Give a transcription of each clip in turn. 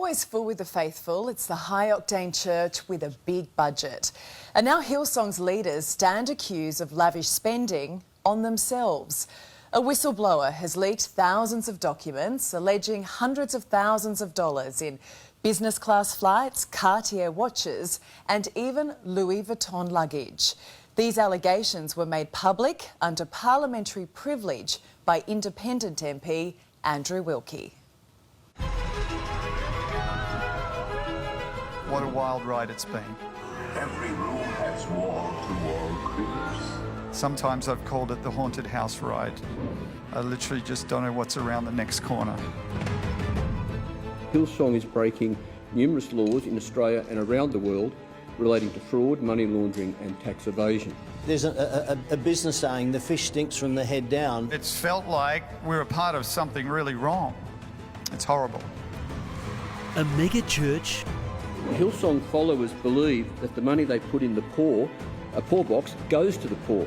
always full with the faithful. It's the high-octane church with a big budget. And now Hillsong's leaders stand accused of lavish spending on themselves. A whistleblower has leaked thousands of documents alleging hundreds of thousands of dollars in business-class flights, Cartier watches and even Louis Vuitton luggage. These allegations were made public under parliamentary privilege by independent MP Andrew Wilkie. What a wild ride it's been. Every room has wall-to-wall creepers. Sometimes I've called it the haunted house ride. I literally just don't know what's around the next corner. Hillsong is breaking numerous laws in Australia and around the world relating to fraud, money laundering and tax evasion. There's a business saying the fish stinks from the head down. It's felt like we're a part of something really wrong. It's horrible. A mega church. Hillsong followers believe that the money they put in the poor box goes to the poor.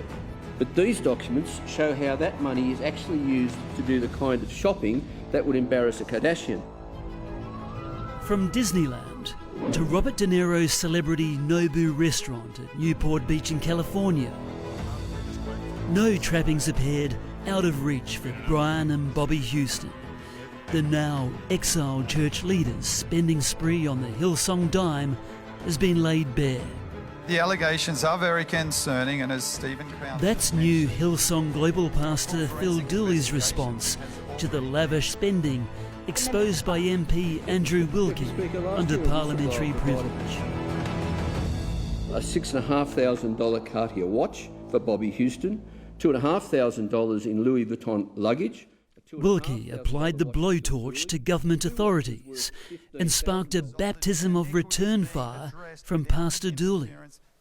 But these documents show how that money is actually used to do the kind of shopping that would embarrass a Kardashian. From Disneyland to Robert De Niro's celebrity Nobu restaurant at Newport Beach in California. No trappings appeared out of reach for Brian and Bobby Houston, the now exiled church leaders' spending spree on the Hillsong dime has been laid bare. The allegations are very concerning, and as Stephen Crown... That's new Hillsong global pastor Phil Dooley's response to the lavish spending exposed by MP Andrew Wilkie under parliamentary privilege. A $6,500 Cartier watch for Bobby Houston, $2,500 in Louis Vuitton luggage. Wilkie applied the blowtorch to government authorities and sparked a baptism of return fire from Pastor Dooley.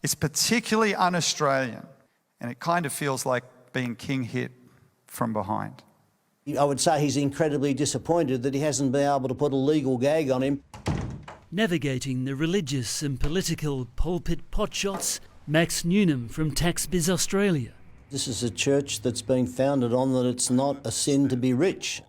It's particularly un-Australian, and it kind of feels like being king hit from behind. I would say he's incredibly disappointed that he hasn't been able to put a legal gag on him. Navigating the religious and political pulpit potshots, Max Newnham from TaxBiz Australia. This is a church that's been founded on that it's not a sin to be rich.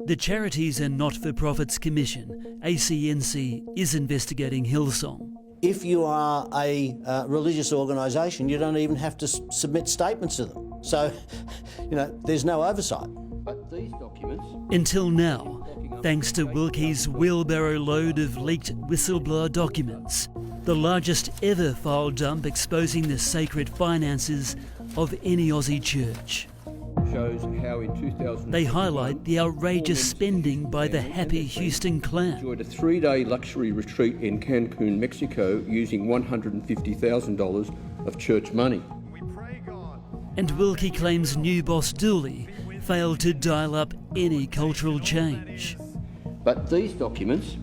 The Charities and Not-for-Profits Commission, ACNC, is investigating Hillsong. If you are a religious organisation, you don't even have to submit statements to them. So, there's no oversight. But these documents... Until now, thanks to Wilkie's wheelbarrow load of leaked whistleblower documents, the largest ever file dump exposing the sacred finances of any Aussie church. Shows how in 2000 they highlight the outrageous spending by the Happy Houston clan. Enjoyed a 3-day luxury retreat in Cancun, Mexico, using $150,000 of church money. And Wilkie claims new boss Dooley failed to dial up any cultural change. But these documents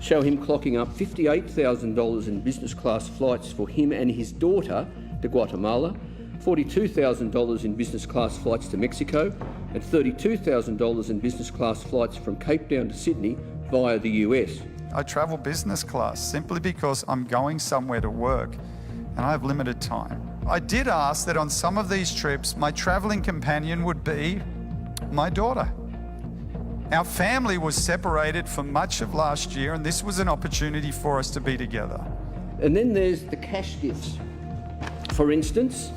show him clocking up $58,000 in business class flights for him and his daughter to Guatemala, $42,000 in business class flights to Mexico, and $32,000 in business class flights from Cape Town to Sydney via the US. I travel business class simply because I'm going somewhere to work and I have limited time. I did ask that on some of these trips, my travelling companion would be my daughter. Our family was separated for much of last year, and this was an opportunity for us to be together. And then there's the cash gifts. For instance,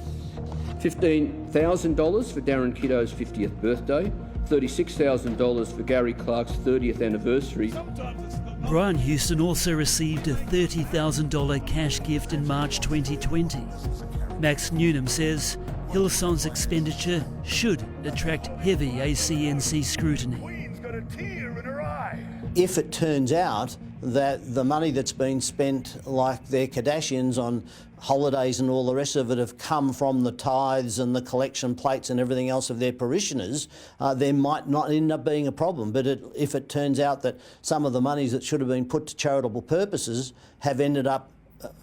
$15,000 for Darren Kiddo's 50th birthday, $36,000 for Gary Clark's 30th anniversary. Brian Houston also received a $30,000 cash gift in March 2020. Max Newnham says Hillsong's expenditure should attract heavy ACNC scrutiny. If it turns out that the money that's been spent, like their Kardashians, on holidays and all the rest of it have come from the tithes and the collection plates and everything else of their parishioners, there might not end up being a problem. But if it turns out that some of the monies that should have been put to charitable purposes have ended up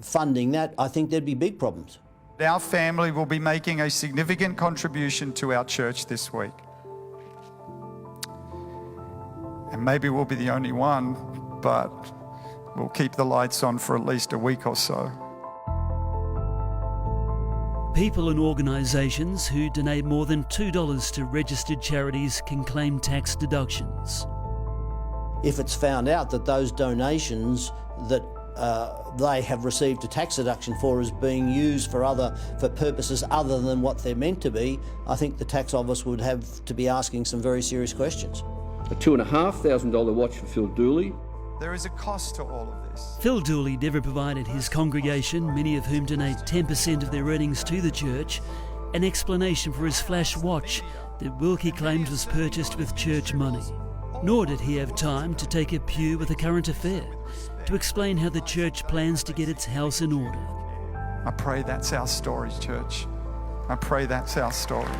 funding that, I think there'd be big problems. Our family will be making a significant contribution to our church this week. And maybe we'll be the only one, but we'll keep the lights on for at least a week or so. People and organisations who donate more than $2 to registered charities can claim tax deductions. if it's found out that those donations that they have received a tax deduction for is being used for purposes other than what they're meant to be, I think the tax office would have to be asking some very serious questions. A $2,500 watch for Phil Dooley. There is a cost to all of this. Phil Dooley never provided his congregation, many of whom donate 10% of their earnings to the church, an explanation for his flash watch that Wilkie claims was purchased with church money. Nor did he have time to take a pew with a current affair to explain how the church plans to get its house in order. I pray that's our story, church. I pray that's our story.